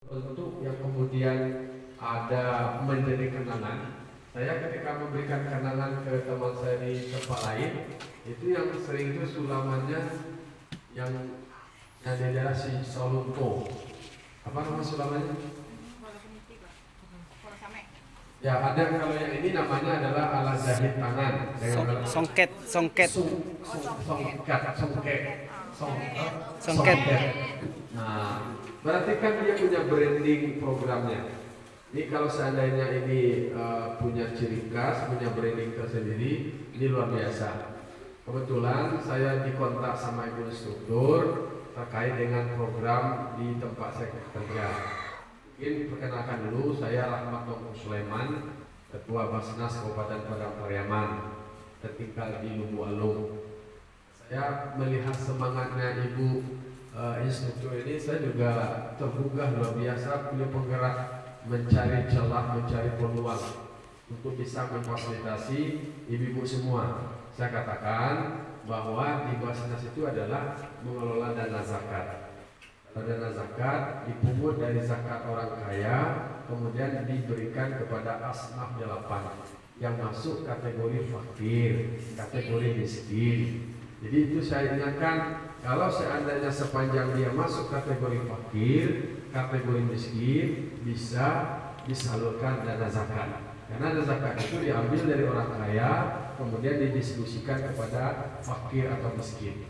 Bentuk yang kemudian ada menjadi kenangan. Saya ketika memberikan kenangan ke teman saya di tempat lain, itu yang sering itu sulamannya yang di daerah si Solunto. Apa nama sulamannya? Ya, ada kalau yang ini namanya adalah alat jahit tangan. Songket. Songket. Nah, berarti kan dia punya branding programnya. Ini kalau seandainya ini punya ciri khas, punya branding tersendiri, ini luar biasa. Kebetulan saya dikontak sama ibu instruktur terkait dengan program di tempat saya kerja. Mungkin perkenalkan dulu, saya Rahmat Tongko Sulaiman, Ketua Basnas Kabupaten Padang Pariaman, tertinggal di Lubu Alung. Saya melihat semangatnya ibu instruktur ini, saya juga tergugah luar biasa. Punya penggerak mencari celah, mencari peluang untuk bisa memfasilitasi ibu-ibu semua. Saya katakan bahwa di Basnas itu adalah mengelola dana zakat. Dana zakat dipungut dari zakat orang kaya, kemudian diberikan kepada asnaf 8 yang masuk kategori fakir, kategori miskin. Jadi itu saya ingatkan, kalau seandainya sepanjang dia masuk kategori fakir, kategori miskin, bisa disalurkan dana zakat. Karena dana zakat itu diambil dari orang kaya, kemudian didistribusikan kepada fakir atau miskin.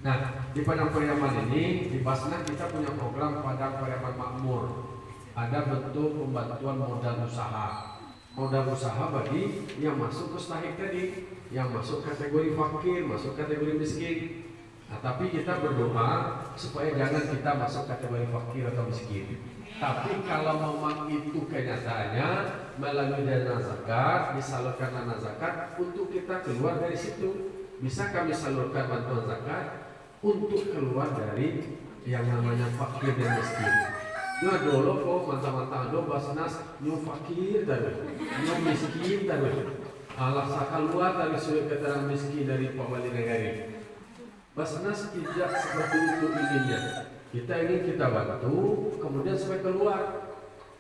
Nah, di Padang Pariaman ini, di Basnas kita punya program Padang Pariaman Makmur. Ada bentuk pembantuan modal usaha. Modal usaha bagi yang masuk ke stahik tadi, yang masuk kategori fakir, masuk kategori miskin. Nah, tapi kita berdoa supaya jangan kita masuk kategori fakir atau miskin. Tapi kalau memang itu kenyataannya melalui dana zakat, disalurkan dana zakat untuk kita keluar dari situ, bisa kami salurkan bantuan zakat untuk keluar dari yang namanya fakir dan miskin. Nah dulu kok mantap-mantap do Basnas nyu fakir tadi, nyu miskin tadi. Allah saka luar tadi sulit keterangan miskin dari Pak Wali Negari. Basnas tidak seperti itu inginnya. Kita ingin kita bantu, kemudian supaya keluar.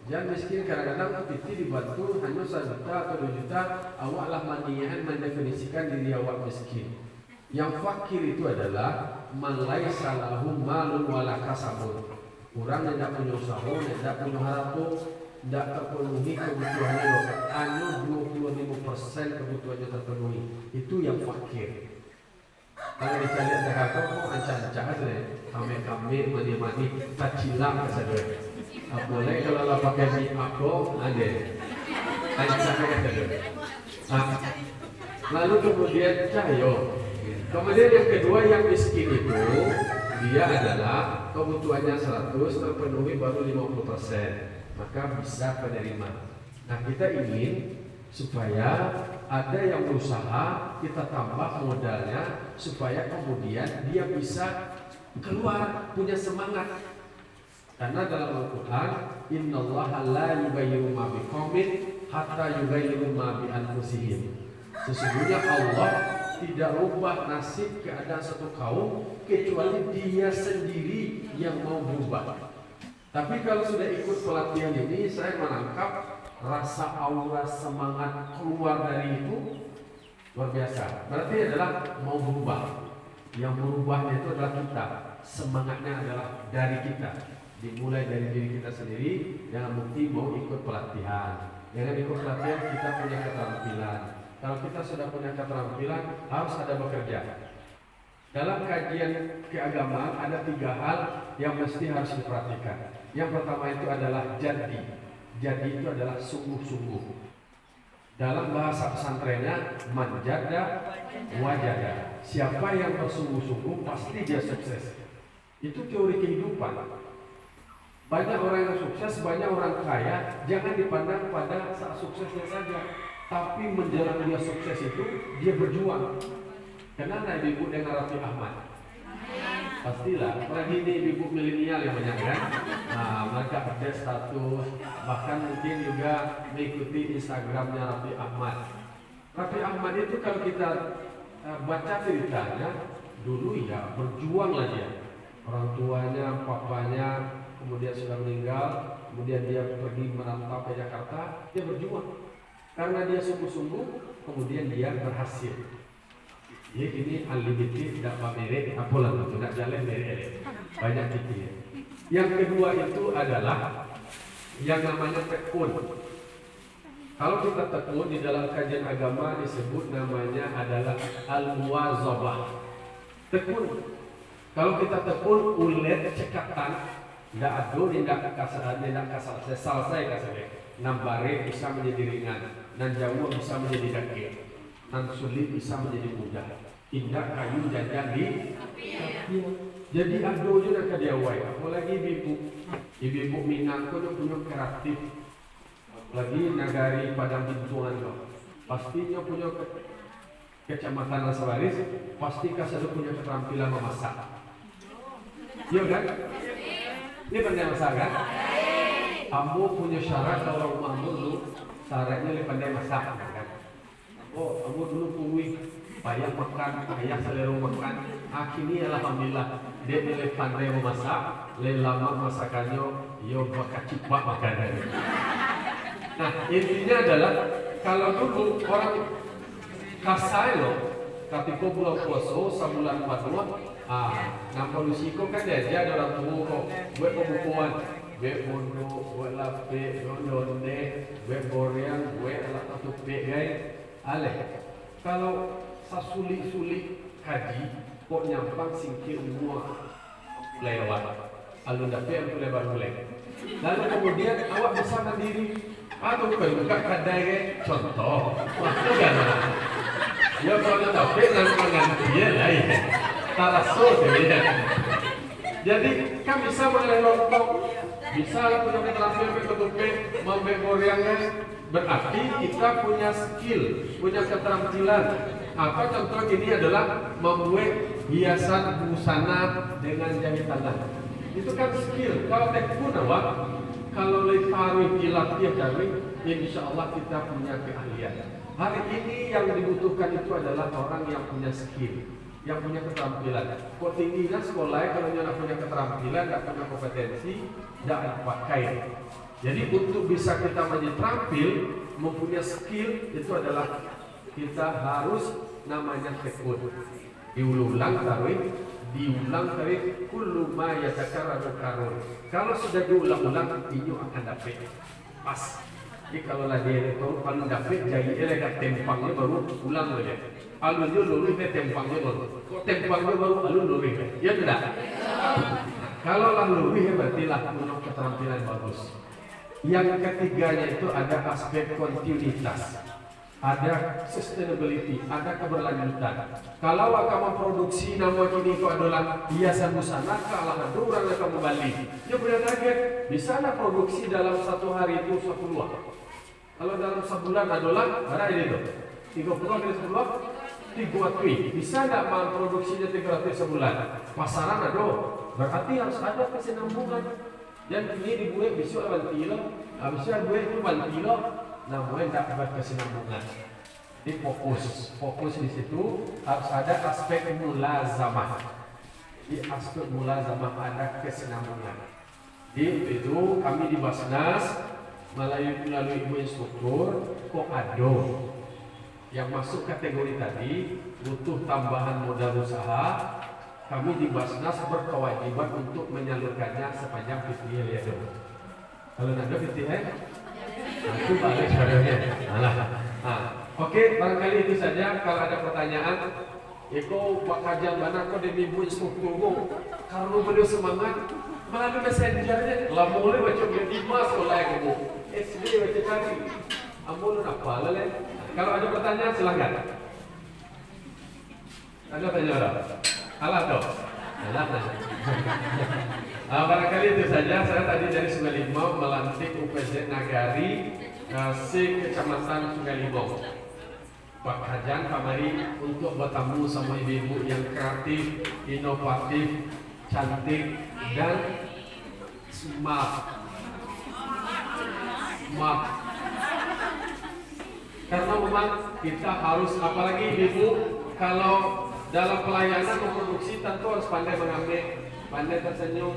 Jangan miskin kadang-kadang piti dibantu hanya 1 juta atau 2 juta, awaklah manian mendefinisikan diri awak miskin. Yang fakir itu adalah man laisa lahu malun wala kasabun. Orang yang tidak punya usaha, tidak punya harta, tidak terpenuhi kebutuhannya. Hanya 25% kebutuhannya terpenuhi. Itu yang fakir. Kalau dicari Jakarta, kok ancang-ancang aja deh. Kami mani-mani, tak cilang saja. Boleh kalau lah pakai mie aku, ada. Ancang aja deh. Lalu kemudian cahyo. Kemudian yang kedua yang miskin itu dia adalah kebutuhannya 100 terpenuhi baru 50%, maka bisa penerima. Nah kita ingin supaya ada yang berusaha, kita tambah modalnya supaya kemudian dia bisa keluar, punya semangat. Karena dalam Al-Quran, innallaha la yughayyiru ma biqaumin hatta yughayyiru ma bi anfusihim. Sesungguhnya Allah tidak rubah nasib keadaan satu kaum kecuali dia sendiri yang mau berubah. Tapi kalau sudah ikut pelatihan ini, saya menangkap rasa aura semangat keluar dari itu luar biasa. Berarti adalah mau berubah. Yang berubahnya itu adalah kita. Semangatnya adalah dari kita. Dimulai dari diri kita sendiri. Jangan bukti mau ikut pelatihan. Jangan ikut pelatihan kita punya keterampilan. Kalau kita sudah punya keterampilan, harus ada bekerja. Dalam kajian keagamaan ada 3 hal yang mesti harus diperhatikan. Yang pertama itu adalah jadi. Jadi itu adalah sungguh-sungguh. Dalam bahasa pesantrennya manjada wajada. Siapa yang bersungguh-sungguh pasti dia sukses. Itu teori kehidupan. Banyak orang yang sukses, banyak orang kaya. Jangan dipandang pada saat suksesnya saja, tapi menjelang dia sukses itu dia berjuang. Kenal ibu dengan Raffi Ahmad? Pastilah, apalagi ini ibu milenial yang banyak kan. Nah, mereka update status, bahkan mungkin juga mengikuti Instagramnya Raffi Ahmad. Raffi Ahmad itu kalau kita baca ceritanya, dulu ya berjuang lah dia. Orang tuanya, papanya, kemudian sudah meninggal, kemudian dia pergi merantau ke Jakarta, dia berjuang. Karena dia sungguh-sungguh, kemudian dia berhasil. Jadi ini unlimited, tidak pamerek, apalah itu, tidak jalan merek, banyak titik. Yang kedua itu adalah yang namanya tekun. Kalau kita tekun di dalam kajian agama disebut namanya adalah al-muwazabah. Tekun. Kalau kita tekun ulet cekatan, tidak ado, tidak kasar, selesai kasarnya. Nambare bisa menjadi ringan, dan jauh bisa menjadi dakil, dan sulit bisa menjadi mudah. Indah kayu jajan di jadi ado juga nak diawai. Apalagi ibu Minang tu punya kreatif. Lagi nagari Padang Bintungan lo. Pastinya punya kecamatan Rasawaris, pasti kasado punya keterampilan memasak. Iya kan? Ini pandai masak kan? Ambo punya syarat kalau ambo dulu syaratnya lebih pandai masak kan? Oh, ambo dulu kuwi payah makan, payah selera makan. Akhirnya alhamdulillah dia lebih pandai memasak, lebih lama masakannya, yo bakal cepat makanannya. Nah, intinya adalah kalau dulu orang kasai loh, ketika bulan puasa sebulan 4 nah polisiko kan dia ada orang tua kok, buat pembukuan, buat bondo, buat lape, donde, buat boreang, buat alat atau pegai, aleh. Kalau sasulik-sulik kaji, kok nyampang singkir semua lewat, alun dapet yang lebar mulai. Lalu kemudian awak bisa mandiri. Atau buka kadai contoh, waktu kan? Ya kalau tapi nanti mengganti dia lah ya, taraso dia. Jadi kan bisa mengenai lontong, bisa punya keterampilan bertutupi, membuat gorengannya. Berarti kita punya skill, punya keterampilan. Apa contoh ini adalah membuat hiasan busana dengan jahitan. Itu kan skill. Kalau tekun awak. Kalau leparu dilatih dari, insya Allah kita punya keahlian. Hari ini yang dibutuhkan itu adalah orang yang punya skill, yang punya keterampilan. Kok tingginya sekolah kalau tidak punya keterampilan, tidak punya kompetensi, tidak pakai. Jadi untuk bisa kita menjadi terampil, mempunyai skill itu adalah kita harus namanya tekun. Diulang tarik. Diulang dari kullu ma yatakarraru karun. Kalau sudah diulang-ulang, inyo akan dapat pas. Jadi kalau lah dia itu kalau dapat jadi dia tempangnya baru ulang saja. Alunnya lurus dia tempangnya baru. Kok tempangnya baru alun lurus? Ya tidak. Kalau lah lurus berarti lah punya keterampilan bagus. Yang ketiganya itu ada aspek kontinuitas. Ada sustainability, ada keberlanjutan. Kalau akan memproduksi nama kini itu adalah hiasan busana, kalau ada orang akan kembali, dia punya target. Bisa ada produksi dalam satu hari itu 10. Kalau dalam sebulan adalah ada ini tuh 30 kali 10, 300. Bisa tidak memproduksinya 300 sebulan? Pasaran ada, berarti harus ada kesinambungan. Dan ini dibuat besok 1 kilo, habisnya gue itu 1 kilo. Namun tidak dapat kesinambungan. Jadi fokus di situ harus ada aspek mulazamah. Di aspek mulazamah ada kesinambungan. Di itu kami di Basnas melalui ibu instruktur kok ada yang masuk kategori tadi butuh tambahan modal usaha. Kami di Basnas berkewajiban untuk menyalurkannya sepanjang PTN ya dong. Kalau ada PTN itu balik sebenarnya. Oke, barangkali itu saja. Kalau ada pertanyaan, Eko Pak Kajan mana kok demi ibu instrukturmu? Karena beliau semangat melalui messengernya. Lah mulai baca di mas oleh kamu. SD baca cari. Ampun apa lah. Kalau ada pertanyaan silakan. Ada tanya orang? Alah toh. Barangkali itu saja. Saya tadi dari Sungai Limau melantik UPZ Nagari Kecamatan Sungai Limau. Pak Kajan kamari untuk bertemu sama ibu-ibu yang kreatif, inovatif, cantik dan smart. Karena memang kita harus, apalagi ibu kalau dalam pelayanan memproduksi tentu harus pandai mengambil, pandai tersenyum,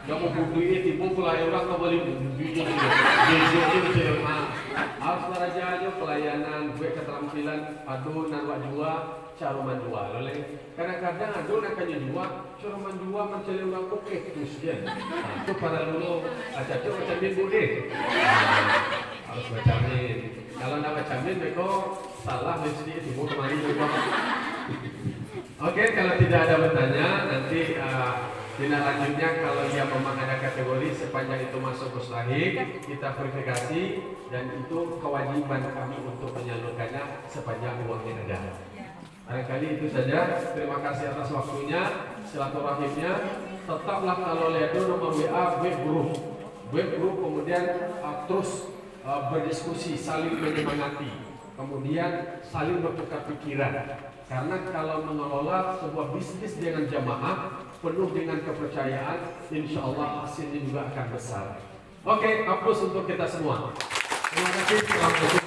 Gak mau buduin, tiba pelayan orang gak boleh buduin. Harus raja aja pelayanan, gue keterampilan, aduh narwa jua, cara manjua. Kadang-kadang aduh nak kanya jua, cara manjua mencari orang kok ketus ya. Itu para dulu, aja tuh bacamin boleh. Harus bacamin. Kalau nak bacamin, mereka salah mesti tiba kemarin juga. Oke, kalau tidak ada bertanya, nanti tindak lanjutnya kalau dia memang ada kategori sepanjang itu masuk mustahik, kita verifikasi dan itu kewajiban kami untuk menyalurkannya sepanjang uangnya ada. Barangkali itu saja. Terima kasih atas waktunya, silaturahimnya. Tetaplah kalau lihat nomor WA web group kemudian terus berdiskusi, saling menyemangati, kemudian saling bertukar pikiran. Karena kalau mengelola sebuah bisnis dengan jamaah penuh dengan kepercayaan, insya Allah hasilnya juga akan besar. Oke, hapus untuk kita semua. Terima kasih.